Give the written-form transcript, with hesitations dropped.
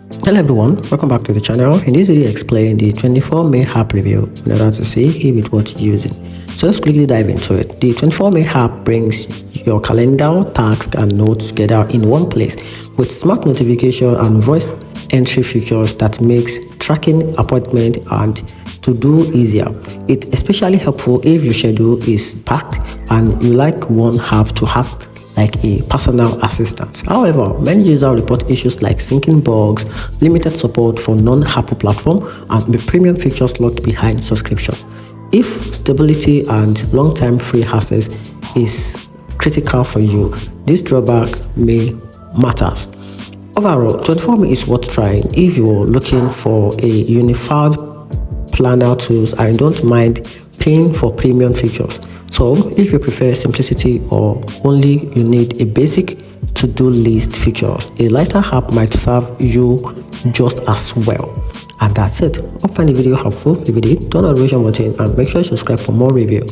Hello everyone, welcome back to the channel. In this video I explain the 24 main app review in order to see if it's worth using. So let's quickly dive into it. The 24 main app brings your calendar, tasks and notes together in one place with smart notification and voice entry features that makes tracking appointment and to do easier. It's especially helpful if your schedule is packed and you like one app to act like a personal assistant. However, many users report issues like syncing bugs, limited support for non-Apple platform, and the premium features locked behind subscription. If stability and long-term free access is critical for you, this drawback may matters. Overall, 24 is worth trying if you're looking for a unified planner tools and don't mind paying for premium features. So if you prefer simplicity or only you need a basic to-do list features, a lighter app might serve you just as well. And that's it. Hope you find the video helpful. If you did, turn on the notification button and make sure you subscribe for more review.